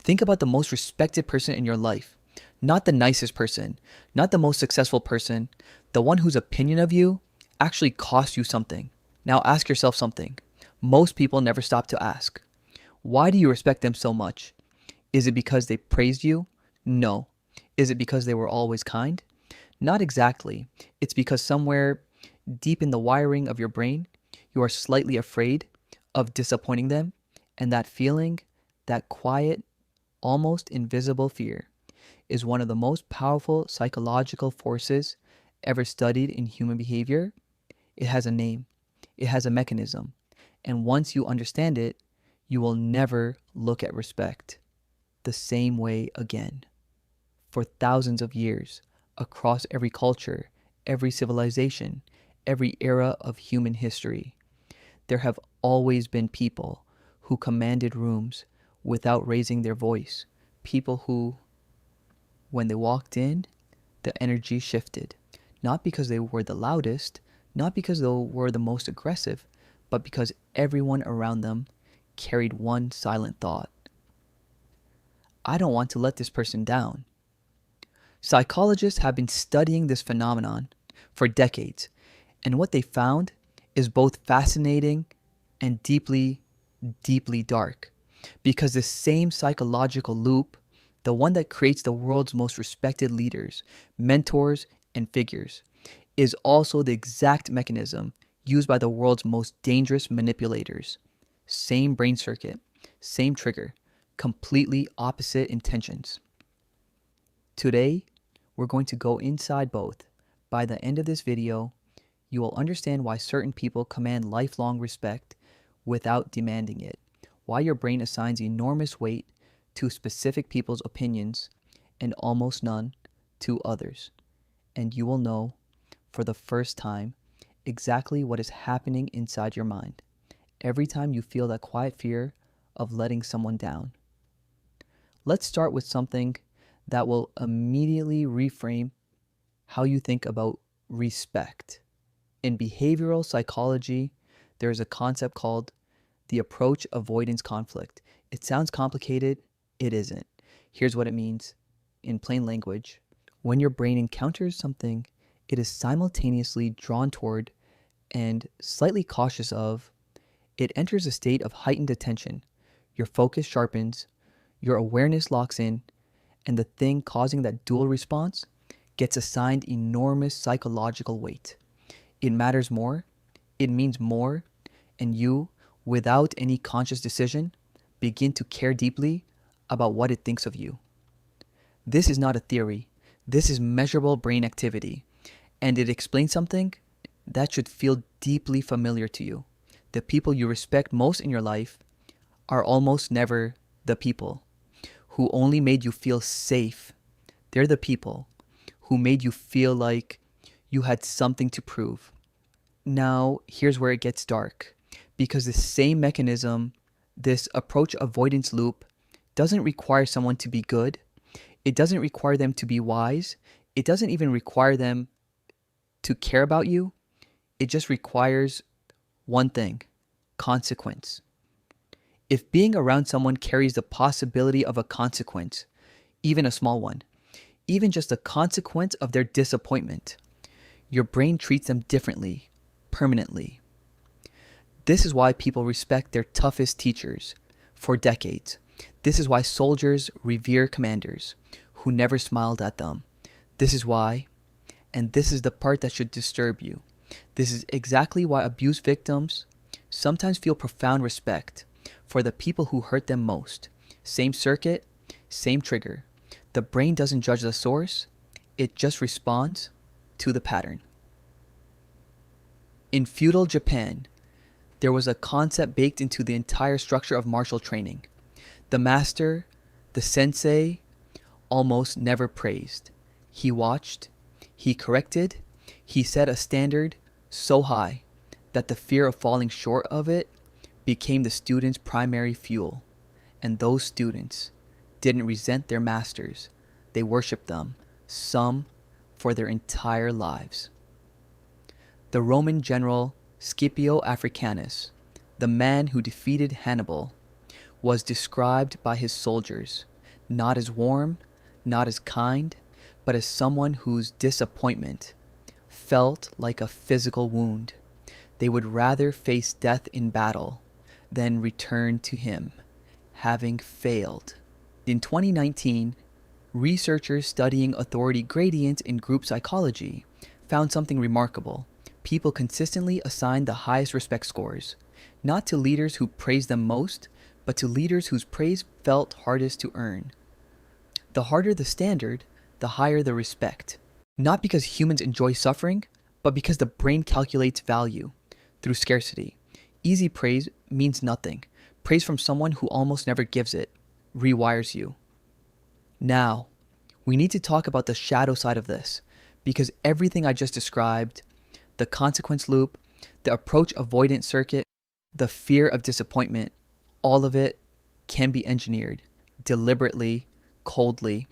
Think about the most respected person in your life. Not the nicest person, not the most successful person, the one whose opinion of you actually cost you something. Now ask yourself something. Most people never stop to ask. Why do you respect them so much? Is it because they praised you? No. Is it because they were always kind? Not exactly. It's because somewhere deep in the wiring of your brain, you are slightly afraid of disappointing them, and that feeling, that quiet, almost invisible fear, is one of the most powerful psychological forces ever studied in human behavior. It has a name, it has a mechanism, and once you understand it, you will never look at respect the same way again. For thousands of years, across every culture, every civilization, every era of human history, there have always been people who commanded rooms without raising their voice. People who, when they walked in, the energy shifted. Not because they were the loudest, not because they were the most aggressive, but because everyone around them carried one silent thought. I don't want to let this person down. Psychologists have been studying this phenomenon for decades, and what they found is both fascinating and deeply, deeply dark. Because the same psychological loop, the one that creates the world's most respected leaders, mentors, and figures, is also the exact mechanism used by the world's most dangerous manipulators. Same brain circuit, same trigger, completely opposite intentions. Today, we're going to go inside both. By the end of this video, you will understand why certain people command lifelong respect without demanding it, why your brain assigns enormous weight to specific people's opinions and almost none to others. And you will know, for the first time, exactly what is happening inside your mind every time you feel that quiet fear of letting someone down. Let's start with something that will immediately reframe how you think about respect. In behavioral psychology, there is a concept called the approach-avoidance conflict. It sounds complicated, it isn't. Here's what it means in plain language. When your brain encounters something it is simultaneously drawn toward and slightly cautious of, it enters a state of heightened attention. Your focus sharpens, your awareness locks in, and the thing causing that dual response gets assigned enormous psychological weight. It matters more, it means more, and you, without any conscious decision, begin to care deeply about what it thinks of you. This is not a theory, this is measurable brain activity, and it explains something that should feel deeply familiar to you. The people you respect most in your life are almost never the people who only made you feel safe. They're the people who made you feel like you had something to prove. Now, here's where it gets dark, because the same mechanism, this approach avoidance loop, doesn't require someone to be good. It doesn't require them to be wise. It doesn't even require them to care about you. It just requires one thing: consequence. If being around someone carries the possibility of a consequence, even a small one, even just a consequence of their disappointment, your brain treats them differently, permanently. This is why people respect their toughest teachers for decades. This is why soldiers revere commanders who never smiled at them. This is why, and this is the part that should disturb you, this is exactly why abuse victims sometimes feel profound respect for the people who hurt them most. Same circuit, same trigger. The brain doesn't judge the source, it just responds to the pattern. In feudal Japan, there was a concept baked into the entire structure of martial training. The master, the sensei, almost never praised. He watched, he corrected, he set a standard so high that the fear of falling short of it became the students' primary fuel. And those students didn't resent their masters. They worshipped them, some for their entire lives. The Roman general Scipio Africanus, the man who defeated Hannibal, was described by his soldiers not as warm, not as kind, but as someone whose disappointment felt like a physical wound. They would rather face death in battle than return to him, having failed. In 2019, researchers studying authority gradient in group psychology found something remarkable. People consistently assigned the highest respect scores, not to leaders who praised them most, but to leaders whose praise felt hardest to earn. The harder the standard, the higher the respect. Not because humans enjoy suffering, but because the brain calculates value through scarcity. Easy praise means nothing. Praise from someone who almost never gives it rewires you. Now, we need to talk about the shadow side of this, because everything I just described, the consequence loop, the approach avoidance circuit, the fear of disappointment, all of it can be engineered deliberately, coldly,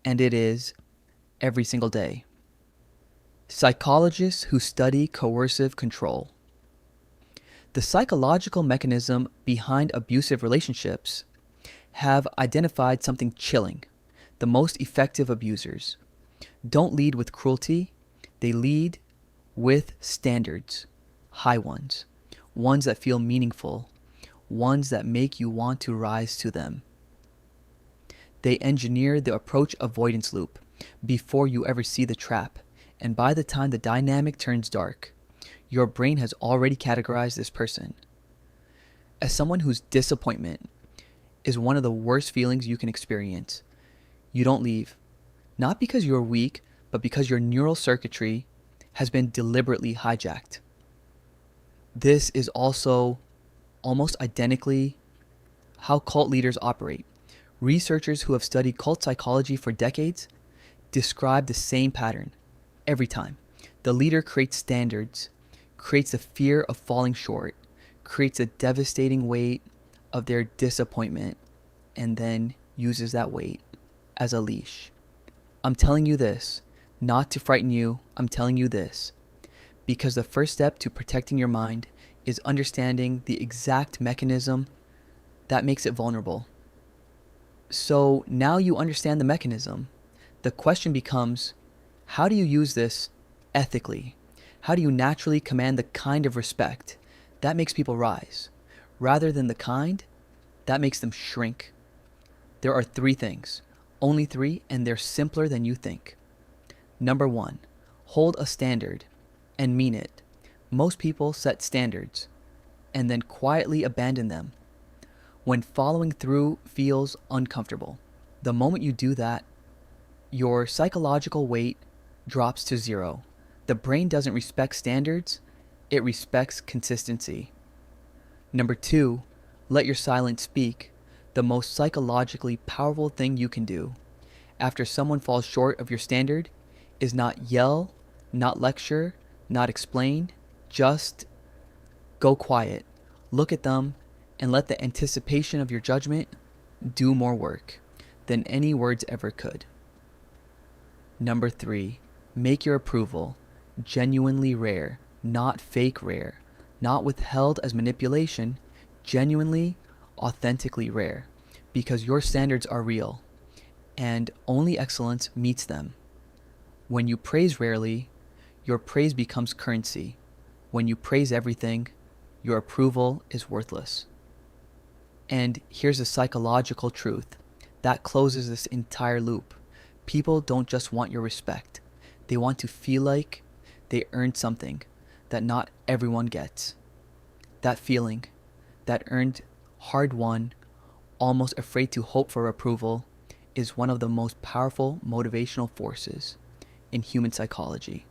and it is every single day. Psychologists who study coercive control. The psychological mechanism behind abusive relationships have identified something chilling. The most effective abusers don't lead with cruelty, they lead with standards, high ones that feel meaningful, ones that make you want to rise to them. They engineer the approach avoidance loop before you ever see the trap, and by the time the dynamic turns dark, your brain has already categorized this person as someone whose disappointment is one of the worst feelings you can experience. You don't leave, not because you're weak, but because your neural circuitry has been deliberately hijacked. This is also almost identically how cult leaders operate. Researchers who have studied cult psychology for decades describe the same pattern every time. The leader creates standards, creates the fear of falling short, creates a devastating weight of their disappointment, and then uses that weight as a leash. I'm telling you this, not to frighten you. I'm telling you this because the first step to protecting your mind is understanding the exact mechanism that makes it vulnerable. So now you understand the mechanism. The question becomes, how do you use this ethically? How do you naturally command the kind of respect that makes people rise, rather than the kind that makes them shrink? There are 3 things, only 3, and they're simpler than you think. Number 1, hold a standard and mean it. Most people set standards and then quietly abandon them when following through feels uncomfortable. The moment you do that, your psychological weight drops to 0. The brain doesn't respect standards, it respects consistency. Number 2, let your silence speak. The most psychologically powerful thing you can do after someone falls short of your standard is not yell, not lecture, not explain, just go quiet, look at them, and let the anticipation of your judgment do more work than any words ever could. Number 3, make your approval genuinely rare, not fake rare, not withheld as manipulation, genuinely, authentically rare, because your standards are real, and only excellence meets them. When you praise rarely, your praise becomes currency. When you praise everything, your approval is worthless. And here's a psychological truth that closes this entire loop. People don't just want your respect. They want to feel like they earned something that not everyone gets. That feeling, that earned, hard-won, almost afraid to hope for approval, is one of the most powerful motivational forces in human psychology.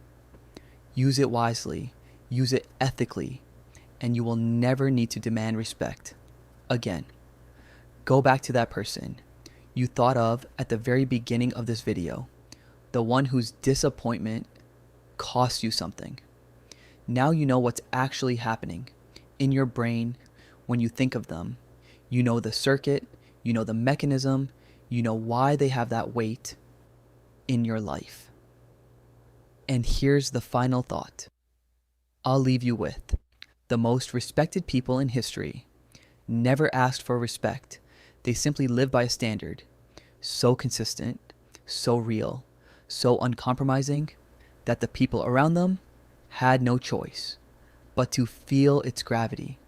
Use it wisely, use it ethically, and you will never need to demand respect again. Go back to that person you thought of at the very beginning of this video, the one whose disappointment cost you something. Now you know what's actually happening in your brain when you think of them. You know the circuit, you know the mechanism, you know why they have that weight in your life. And here's the final thought I'll leave you with. The most respected people in history never asked for respect. They simply lived by a standard. so consistent, so real, so uncompromising that the people around them had no choice but to feel its gravity.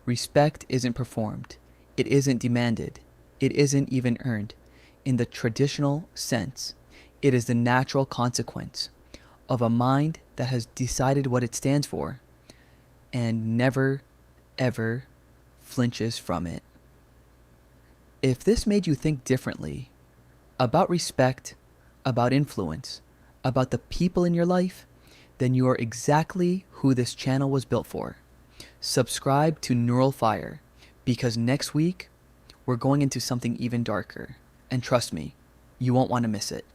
Respect isn't performed, it isn't demanded, it isn't even earned. In the traditional sense, it is the natural consequence of a mind that has decided what it stands for and never, ever flinches from it. If this made you think differently about respect, about influence, about the people in your life, then you are exactly who this channel was built for. Subscribe to Neural Fire, because next week we're going into something even darker. And trust me, you won't want to miss it.